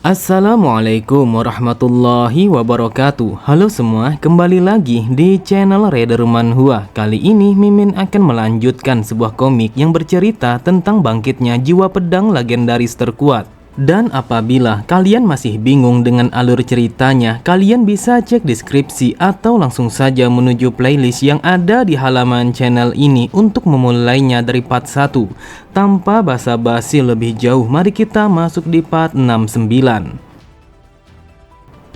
Assalamualaikum warahmatullahi wabarakatuh. Halo semua, kembali lagi di channel Raider Manhwa. Kali ini Mimin akan melanjutkan sebuah komik yang bercerita tentang bangkitnya jiwa pedang legendaris terkuat. Dan apabila kalian masih bingung dengan alur ceritanya, kalian bisa cek deskripsi atau langsung saja menuju playlist yang ada di halaman channel ini untuk memulainya dari part 1. Tanpa basa-basi lebih jauh, mari kita masuk di part 69.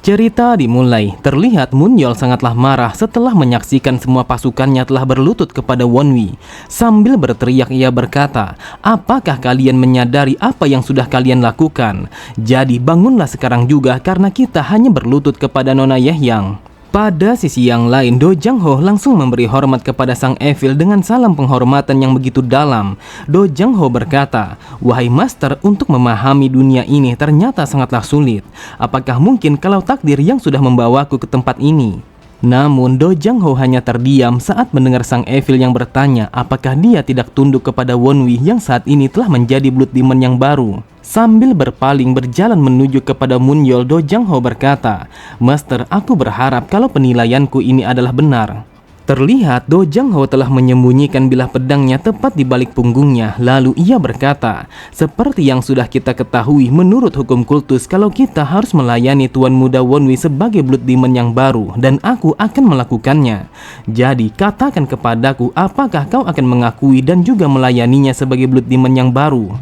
Cerita dimulai. Terlihat Munyol sangatlah marah setelah menyaksikan semua pasukannya telah berlutut kepada Wonwi. Sambil berteriak ia berkata, "Apakah kalian menyadari apa yang sudah kalian lakukan? Jadi bangunlah sekarang juga karena kita hanya berlutut kepada Nona Yehyang." Pada sisi yang lain, Do Jang Ho langsung memberi hormat kepada Sang Evil dengan salam penghormatan yang begitu dalam. Do Jang Ho berkata, "Wahai Master, untuk memahami dunia ini ternyata sangatlah sulit. Apakah mungkin kalau takdir yang sudah membawaku ke tempat ini?" Namun Do Jang Ho hanya terdiam saat mendengar Sang Evil yang bertanya apakah dia tidak tunduk kepada Wonwi yang saat ini telah menjadi Blood Demon yang baru. Sambil berpaling berjalan menuju kepada Munyol, Do Jang Ho berkata, "Master, aku berharap kalau penilaianku ini adalah benar." Terlihat Do Jang Ho telah menyembunyikan bilah pedangnya tepat di balik punggungnya. Lalu ia berkata, "Seperti yang sudah kita ketahui menurut hukum kultus, kalau kita harus melayani Tuan Muda Wonwi sebagai Blood Demon yang baru, dan aku akan melakukannya. Jadi katakan kepadaku, apakah kau akan mengakui dan juga melayaninya sebagai Blood Demon yang baru?"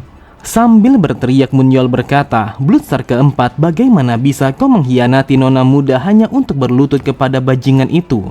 Sambil berteriak Munyol berkata, "Bloodstar keempat, bagaimana bisa kau mengkhianati nona muda hanya untuk berlutut kepada bajingan itu?"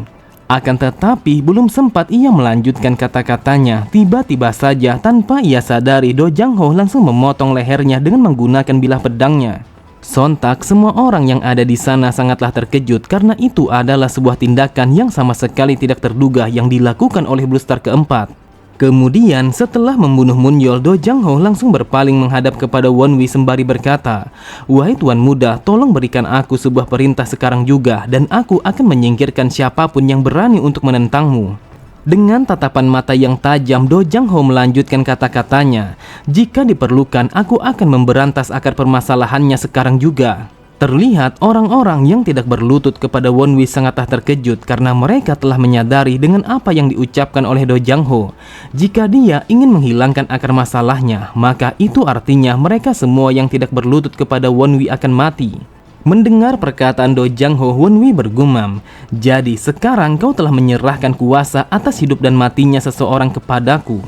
Akan tetapi belum sempat ia melanjutkan kata-katanya, tiba-tiba saja tanpa ia sadari Do Jang Ho langsung memotong lehernya dengan menggunakan bilah pedangnya. Sontak semua orang yang ada di sana sangatlah terkejut karena itu adalah sebuah tindakan yang sama sekali tidak terduga yang dilakukan oleh Bloodstar keempat. Kemudian setelah membunuh Munyol, Do Jang Ho langsung berpaling menghadap kepada Wonwi sembari berkata, "Wahai Tuan Muda, tolong berikan aku sebuah perintah sekarang juga dan aku akan menyingkirkan siapapun yang berani untuk menentangmu." Dengan tatapan mata yang tajam, Do Jang Ho melanjutkan kata-katanya, "Jika diperlukan, aku akan memberantas akar permasalahannya sekarang juga." Terlihat orang-orang yang tidak berlutut kepada Wonwi sangatlah terkejut karena mereka telah menyadari dengan apa yang diucapkan oleh Do Jang Ho. Jika dia ingin menghilangkan akar masalahnya, maka itu artinya mereka semua yang tidak berlutut kepada Wonwi akan mati. Mendengar perkataan Do Jang Ho, Wonwi bergumam, "Jadi sekarang kau telah menyerahkan kuasa atas hidup dan matinya seseorang kepadaku.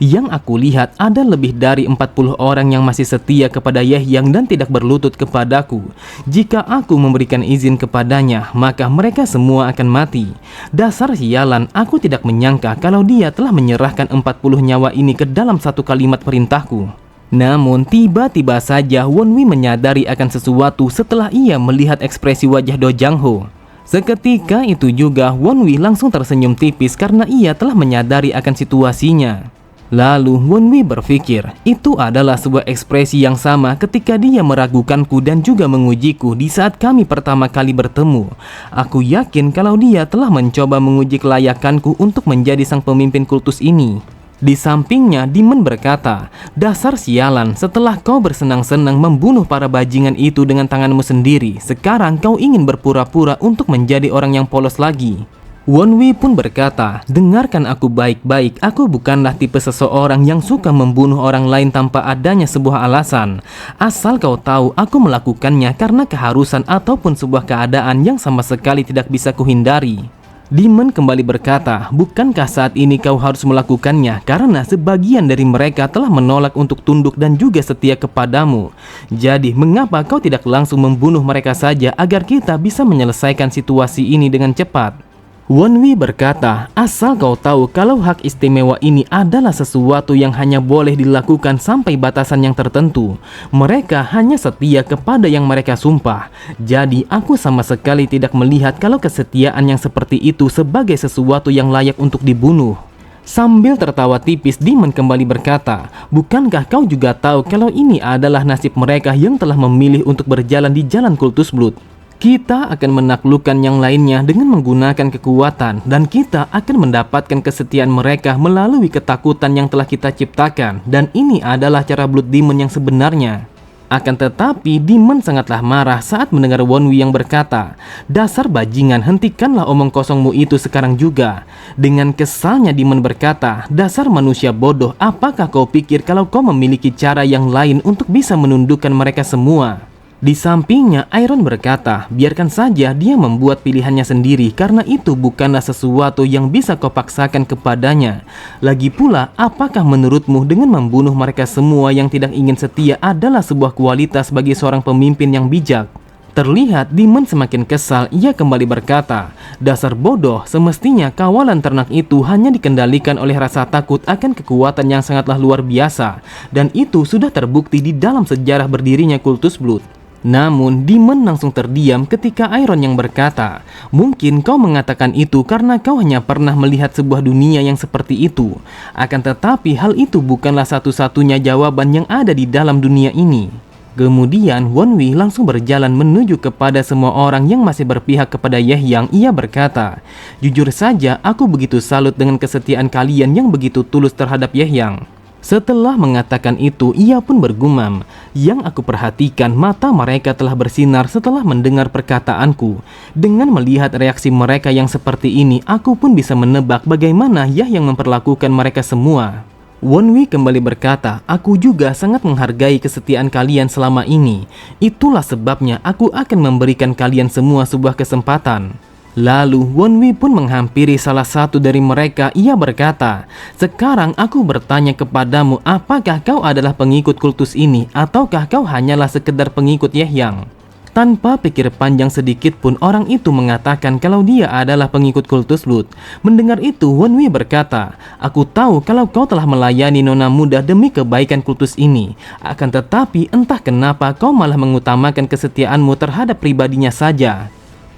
Yang aku lihat ada lebih dari 40 orang yang masih setia kepada Yehyang dan tidak berlutut kepadaku. Jika aku memberikan izin kepadanya, maka mereka semua akan mati. Dasar sialan, aku tidak menyangka kalau dia telah menyerahkan 40 nyawa ini ke dalam satu kalimat perintahku." Namun tiba-tiba saja Wonwi menyadari akan sesuatu setelah ia melihat ekspresi wajah Do Jang Ho. Seketika itu juga Wonwi langsung tersenyum tipis karena ia telah menyadari akan situasinya. Lalu Wonwi berpikir, itu adalah sebuah ekspresi yang sama ketika dia meragukanku dan juga mengujiku di saat kami pertama kali bertemu. Aku yakin kalau dia telah mencoba menguji kelayakanku untuk menjadi sang pemimpin kultus ini. Di sampingnya, Demon berkata, "Dasar sialan, setelah kau bersenang-senang membunuh para bajingan itu dengan tanganmu sendiri, sekarang kau ingin berpura-pura untuk menjadi orang yang polos lagi." Wonwi pun berkata, "Dengarkan aku baik-baik, aku bukanlah tipe seseorang yang suka membunuh orang lain tanpa adanya sebuah alasan. Asal kau tahu, aku melakukannya karena keharusan ataupun sebuah keadaan yang sama sekali tidak bisa kuhindari." Demon kembali berkata, "Bukankah saat ini kau harus melakukannya karena sebagian dari mereka telah menolak untuk tunduk dan juga setia kepadamu. Jadi mengapa kau tidak langsung membunuh mereka saja agar kita bisa menyelesaikan situasi ini dengan cepat?" Wonwi berkata, "Asal kau tahu kalau hak istimewa ini adalah sesuatu yang hanya boleh dilakukan sampai batasan yang tertentu. Mereka hanya setia kepada yang mereka sumpah. Jadi aku sama sekali tidak melihat kalau kesetiaan yang seperti itu sebagai sesuatu yang layak untuk dibunuh." Sambil tertawa tipis, Demon kembali berkata, "Bukankah kau juga tahu kalau ini adalah nasib mereka yang telah memilih untuk berjalan di jalan kultus Blood? Kita akan menaklukkan yang lainnya dengan menggunakan kekuatan, dan kita akan mendapatkan kesetiaan mereka melalui ketakutan yang telah kita ciptakan, dan ini adalah cara Blood Demon yang sebenarnya." Akan tetapi, Demon sangatlah marah saat mendengar Wonwi yang berkata, "Dasar bajingan, hentikanlah omong kosongmu itu sekarang juga." Dengan kesalnya Demon berkata, "Dasar manusia bodoh, apakah kau pikir kalau kau memiliki cara yang lain untuk bisa menundukkan mereka semua?" Di sampingnya, Iron berkata, "Biarkan saja dia membuat pilihannya sendiri karena itu bukanlah sesuatu yang bisa kau paksakan kepadanya. Lagi pula, apakah menurutmu dengan membunuh mereka semua yang tidak ingin setia adalah sebuah kualitas bagi seorang pemimpin yang bijak?" Terlihat Demon semakin kesal, ia kembali berkata, "Dasar bodoh, semestinya kawalan ternak itu hanya dikendalikan oleh rasa takut akan kekuatan yang sangatlah luar biasa, dan itu sudah terbukti di dalam sejarah berdirinya kultus Blood." Namun, Demon langsung terdiam ketika Iron yang berkata, "Mungkin kau mengatakan itu karena kau hanya pernah melihat sebuah dunia yang seperti itu. Akan tetapi, hal itu bukanlah satu-satunya jawaban yang ada di dalam dunia ini." Kemudian, Wonwi langsung berjalan menuju kepada semua orang yang masih berpihak kepada Yahyang. Ia berkata, "Jujur saja, aku begitu salut dengan kesetiaan kalian yang begitu tulus terhadap Yahyang." Setelah mengatakan itu, ia pun bergumam, "Yang aku perhatikan, mata mereka telah bersinar setelah mendengar perkataanku. Dengan melihat reaksi mereka yang seperti ini, aku pun bisa menebak bagaimana Yahyang memperlakukan mereka semua." Wonwi kembali berkata, "Aku juga sangat menghargai kesetiaan kalian selama ini. Itulah sebabnya aku akan memberikan kalian semua sebuah kesempatan." Lalu Wonwi pun menghampiri salah satu dari mereka. Ia berkata, "Sekarang aku bertanya kepadamu, apakah kau adalah pengikut kultus ini ataukah kau hanyalah sekedar pengikut Yahyang?" Tanpa pikir panjang sedikit pun orang itu mengatakan kalau dia adalah pengikut kultus Blood. Mendengar itu, Wonwi berkata, "Aku tahu kalau kau telah melayani nona muda demi kebaikan kultus ini. Akan tetapi entah kenapa kau malah mengutamakan kesetiaanmu terhadap pribadinya saja.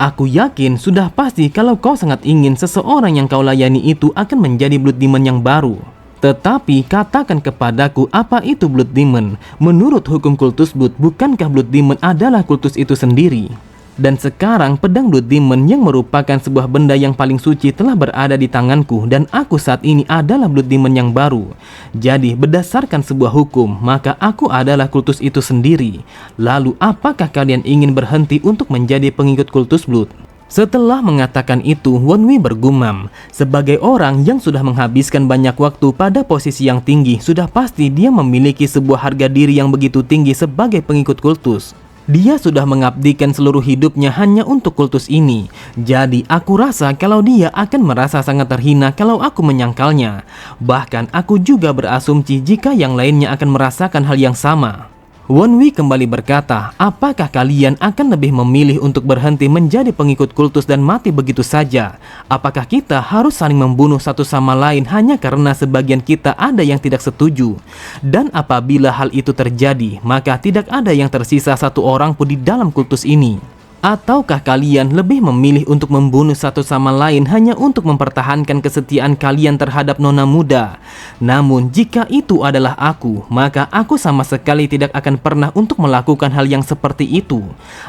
Aku yakin sudah pasti kalau kau sangat ingin seseorang yang kau layani itu akan menjadi Blood Demon yang baru. Tetapi katakan kepadaku, apa itu Blood Demon? Menurut hukum kultus Blood, bukankah Blood Demon adalah kultus itu sendiri? Dan sekarang pedang Blood Demon yang merupakan sebuah benda yang paling suci telah berada di tanganku, dan aku saat ini adalah Blood Demon yang baru. Jadi berdasarkan sebuah hukum, maka aku adalah kultus itu sendiri. Lalu apakah kalian ingin berhenti untuk menjadi pengikut kultus Blood?" Setelah mengatakan itu, Wonwi bergumam, sebagai orang yang sudah menghabiskan banyak waktu pada posisi yang tinggi, sudah pasti dia memiliki sebuah harga diri yang begitu tinggi sebagai pengikut kultus. Dia sudah mengabdikan seluruh hidupnya hanya untuk kultus ini. Jadi aku rasa kalau dia akan merasa sangat terhina kalau aku menyangkalnya. Bahkan aku juga berasumsi jika yang lainnya akan merasakan hal yang sama. Wonwi kembali berkata, "Apakah kalian akan lebih memilih untuk berhenti menjadi pengikut kultus dan mati begitu saja? Apakah kita harus saling membunuh satu sama lain hanya karena sebagian kita ada yang tidak setuju? Dan apabila hal itu terjadi, maka tidak ada yang tersisa satu orang pun di dalam kultus ini. Ataukah kalian lebih memilih untuk membunuh satu sama lain hanya untuk mempertahankan kesetiaan kalian terhadap nona muda? Namun jika itu adalah aku, maka aku sama sekali tidak akan pernah untuk melakukan hal yang seperti itu.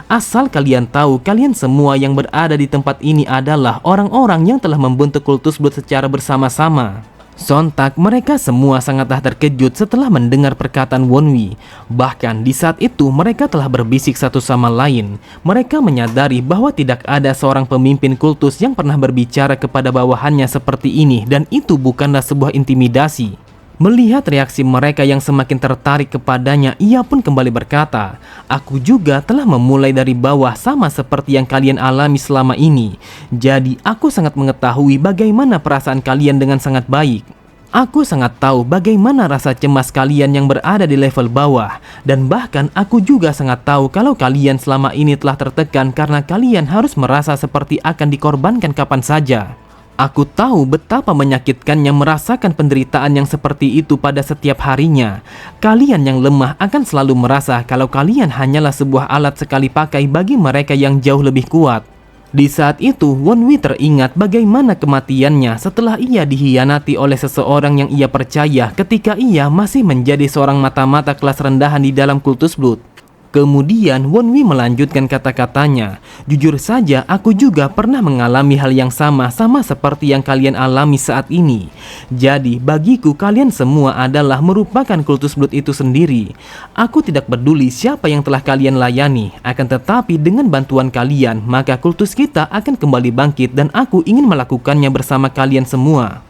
Asal kalian tahu, kalian semua yang berada di tempat ini adalah orang-orang yang telah membentuk kultus Blood secara bersama-sama." Sontak mereka semua sangatlah terkejut setelah mendengar perkataan Wonwi. Bahkan di saat itu mereka telah berbisik satu sama lain. Mereka menyadari bahwa tidak ada seorang pemimpin kultus yang pernah berbicara kepada bawahannya seperti ini, dan itu bukanlah sebuah intimidasi. Melihat reaksi mereka yang semakin tertarik kepadanya, ia pun kembali berkata, "Aku juga telah memulai dari bawah sama seperti yang kalian alami selama ini. Jadi aku sangat mengetahui bagaimana perasaan kalian dengan sangat baik. Aku sangat tahu bagaimana rasa cemas kalian yang berada di level bawah. Dan bahkan aku juga sangat tahu kalau kalian selama ini telah tertekan karena kalian harus merasa seperti akan dikorbankan kapan saja. Aku tahu betapa menyakitkannya merasakan penderitaan yang seperti itu pada setiap harinya. Kalian yang lemah akan selalu merasa kalau kalian hanyalah sebuah alat sekali pakai bagi mereka yang jauh lebih kuat." Di saat itu, Wonwi teringat bagaimana kematiannya setelah ia dihianati oleh seseorang yang ia percaya ketika ia masih menjadi seorang mata-mata kelas rendahan di dalam kultus Blood. Kemudian Wonwi melanjutkan kata-katanya, "Jujur saja aku juga pernah mengalami hal yang sama seperti yang kalian alami saat ini. Jadi bagiku kalian semua adalah merupakan kultus blood itu sendiri. Aku tidak peduli siapa yang telah kalian layani, akan tetapi dengan bantuan kalian maka kultus kita akan kembali bangkit dan aku ingin melakukannya bersama kalian semua."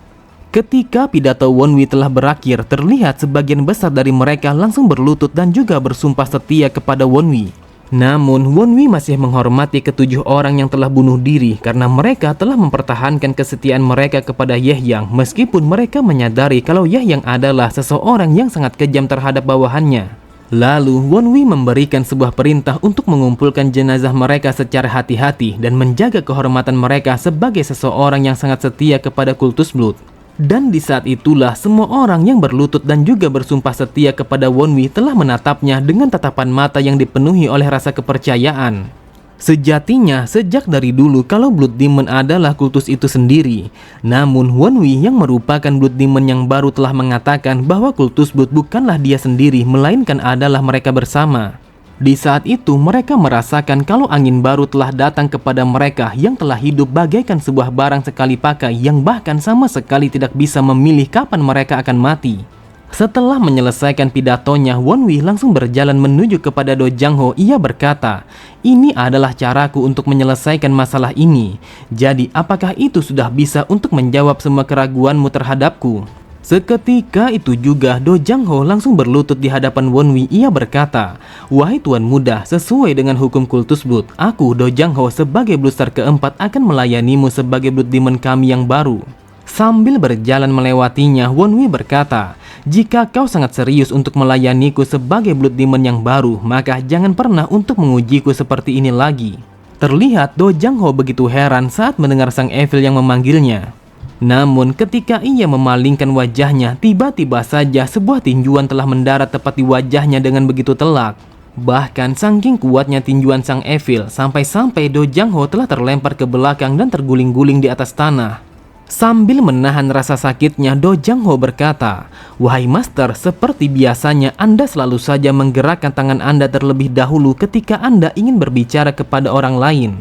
Ketika pidato Wonwi telah berakhir, terlihat sebagian besar dari mereka langsung berlutut dan juga bersumpah setia kepada Wonwi. Namun, Wonwi masih menghormati ketujuh orang yang telah bunuh diri karena mereka telah mempertahankan kesetiaan mereka kepada Yehyang meskipun mereka menyadari kalau Yehyang adalah seseorang yang sangat kejam terhadap bawahannya. Lalu, Wonwi memberikan sebuah perintah untuk mengumpulkan jenazah mereka secara hati-hati dan menjaga kehormatan mereka sebagai seseorang yang sangat setia kepada kultus blood. Dan di saat itulah semua orang yang berlutut dan juga bersumpah setia kepada Wonwi telah menatapnya dengan tatapan mata yang dipenuhi oleh rasa kepercayaan. Sejatinya, sejak dari dulu kalau Blood Demon adalah kultus itu sendiri. Namun Wonwi yang merupakan Blood Demon yang baru telah mengatakan bahwa kultus Blood bukanlah dia sendiri, melainkan adalah mereka bersama. Di saat itu mereka merasakan kalau angin baru telah datang kepada mereka yang telah hidup bagaikan sebuah barang sekali pakai yang bahkan sama sekali tidak bisa memilih kapan mereka akan mati. Setelah menyelesaikan pidatonya, Wonwi langsung berjalan menuju kepada Do Jang-ho. Ia berkata, "Ini adalah caraku untuk menyelesaikan masalah ini. Jadi apakah itu sudah bisa untuk menjawab semua keraguanmu terhadapku?" Seketika itu juga Do Jang-ho langsung berlutut di hadapan Wonwi. Ia berkata, "Wahai Tuan Muda, sesuai dengan hukum kultus blood, aku Do Jang-ho sebagai Bloodstar keempat akan melayanimu sebagai Blood Demon kami yang baru." Sambil berjalan melewatinya, Wonwi berkata, "Jika kau sangat serius untuk melayaniku sebagai Blood Demon yang baru, maka jangan pernah untuk mengujiku seperti ini lagi." Terlihat Do Jang-ho begitu heran saat mendengar sang Evil yang memanggilnya. Namun ketika ia memalingkan wajahnya, tiba-tiba saja sebuah tinjuan telah mendarat tepat di wajahnya dengan begitu telak. Bahkan saking kuatnya tinjuan sang Evil, sampai-sampai Do Jang-ho telah terlempar ke belakang dan terguling-guling di atas tanah. Sambil menahan rasa sakitnya, Do Jang-ho berkata, "Wahai Master, seperti biasanya Anda selalu saja menggerakkan tangan Anda terlebih dahulu ketika Anda ingin berbicara kepada orang lain.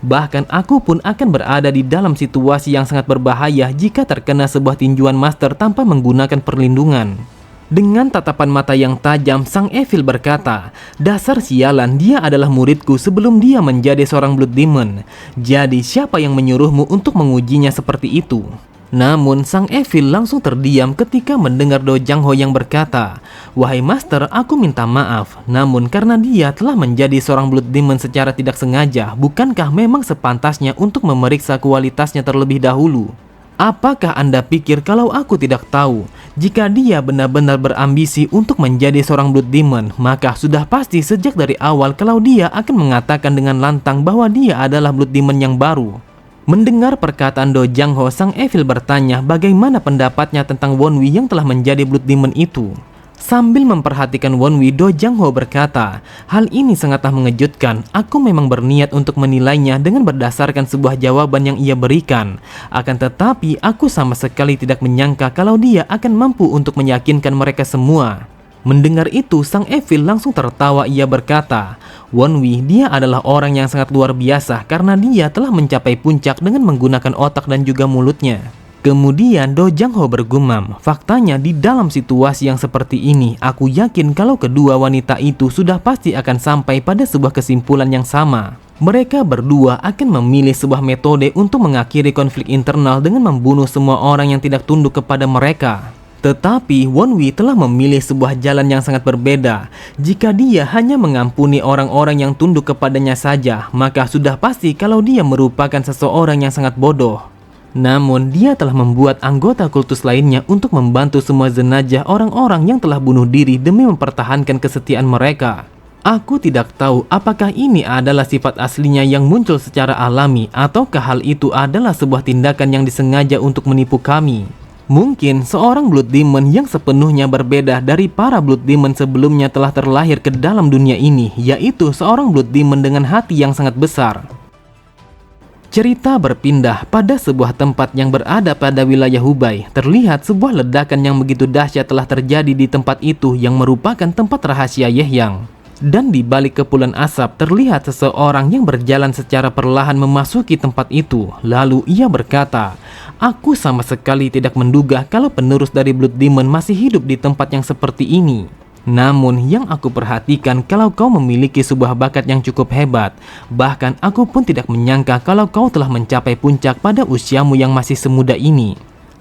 Bahkan aku pun akan berada di dalam situasi yang sangat berbahaya jika terkena sebuah tinjuan Master tanpa menggunakan perlindungan." Dengan tatapan mata yang tajam, sang Evil berkata, "Dasar sialan, dia adalah muridku sebelum dia menjadi seorang Blood Demon. Jadi siapa yang menyuruhmu untuk mengujinya seperti itu?" Namun sang Evil langsung terdiam ketika mendengar Do Jang-ho yang berkata, "Wahai Master, aku minta maaf. Namun karena dia telah menjadi seorang Blood Demon secara tidak sengaja, bukankah memang sepantasnya untuk memeriksa kualitasnya terlebih dahulu? Apakah Anda pikir kalau aku tidak tahu? Jika dia benar-benar berambisi untuk menjadi seorang Blood Demon, maka sudah pasti sejak dari awal kalau dia akan mengatakan dengan lantang bahwa dia adalah Blood Demon yang baru." Mendengar perkataan Do Jang-ho, sang Evil bertanya bagaimana pendapatnya tentang Wonwi yang telah menjadi Blood Demon itu. Sambil memperhatikan Wonwi, Do Jang-ho berkata, "Hal ini sangatlah mengejutkan. Aku memang berniat untuk menilainya dengan berdasarkan sebuah jawaban yang ia berikan. Akan tetapi, aku sama sekali tidak menyangka kalau dia akan mampu untuk meyakinkan mereka semua." Mendengar itu, sang Evil langsung tertawa. Ia berkata, "Wonwi, dia adalah orang yang sangat luar biasa karena dia telah mencapai puncak dengan menggunakan otak dan juga mulutnya." Kemudian Do Jang-ho bergumam, "Faktanya di dalam situasi yang seperti ini, aku yakin kalau kedua wanita itu sudah pasti akan sampai pada sebuah kesimpulan yang sama. Mereka berdua akan memilih sebuah metode untuk mengakhiri konflik internal dengan membunuh semua orang yang tidak tunduk kepada mereka. Tetapi Wonwi telah memilih sebuah jalan yang sangat berbeda. Jika dia hanya mengampuni orang-orang yang tunduk kepadanya saja, maka sudah pasti kalau dia merupakan seseorang yang sangat bodoh. Namun dia telah membuat anggota kultus lainnya untuk membantu semua jenazah orang-orang yang telah bunuh diri demi mempertahankan kesetiaan mereka. Aku tidak tahu apakah ini adalah sifat aslinya yang muncul secara alami ataukah hal itu adalah sebuah tindakan yang disengaja untuk menipu kami. Mungkin seorang Blood Demon yang sepenuhnya berbeda dari para Blood Demon sebelumnya telah terlahir ke dalam dunia ini, yaitu seorang Blood Demon dengan hati yang sangat besar." Cerita berpindah pada sebuah tempat yang berada pada wilayah Hubei. Terlihat sebuah ledakan yang begitu dahsyat telah terjadi di tempat itu yang merupakan tempat rahasia Yehyang. Dan di balik kepulan asap terlihat seseorang yang berjalan secara perlahan memasuki tempat itu. Lalu ia berkata, "Aku sama sekali tidak menduga kalau penerus dari Blood Demon masih hidup di tempat yang seperti ini. Namun yang aku perhatikan kalau kau memiliki sebuah bakat yang cukup hebat. Bahkan aku pun tidak menyangka kalau kau telah mencapai puncak pada usiamu yang masih semuda ini."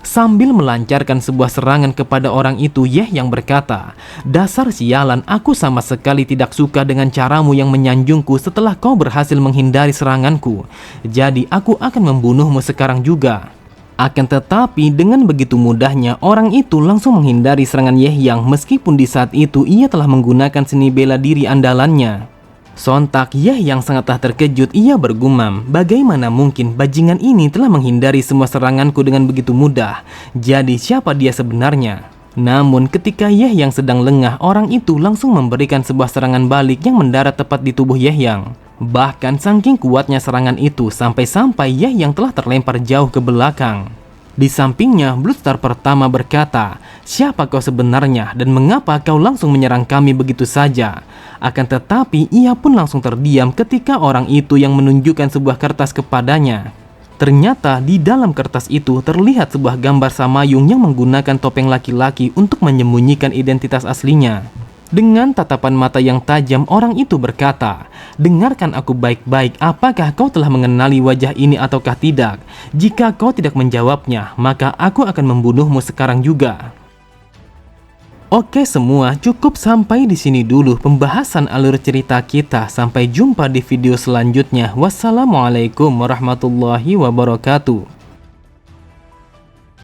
Sambil melancarkan sebuah serangan kepada orang itu, Ye yang berkata, "Dasar sialan, aku sama sekali tidak suka dengan caramu yang menyanjungku setelah kau berhasil menghindari seranganku. Jadi aku akan membunuhmu sekarang juga." Akan tetapi dengan begitu mudahnya orang itu langsung menghindari serangan Ye Yang meskipun di saat itu ia telah menggunakan seni bela diri andalannya. Sontak Ye Yang sangatlah terkejut, ia bergumam, "Bagaimana mungkin bajingan ini telah menghindari semua seranganku dengan begitu mudah? Jadi siapa dia sebenarnya?" Namun ketika Ye Yang sedang lengah, orang itu langsung memberikan sebuah serangan balik yang mendarat tepat di tubuh Ye Yang. Bahkan saking kuatnya serangan itu sampai-sampai Ye Yang telah terlempar jauh ke belakang. Di sampingnya, Bloodstar pertama berkata, "Siapa kau sebenarnya dan mengapa kau langsung menyerang kami begitu saja?" Akan tetapi ia pun langsung terdiam ketika orang itu yang menunjukkan sebuah kertas kepadanya. Ternyata di dalam kertas itu terlihat sebuah gambar Samayung yang menggunakan topeng laki-laki untuk menyembunyikan identitas aslinya. Dengan tatapan mata yang tajam, orang itu berkata, "Dengarkan aku baik-baik, apakah kau telah mengenali wajah ini ataukah tidak? Jika kau tidak menjawabnya, maka aku akan membunuhmu sekarang juga." Oke semua, cukup sampai di sini dulu pembahasan alur cerita kita. Sampai jumpa di video selanjutnya. Wassalamualaikum warahmatullahi wabarakatuh.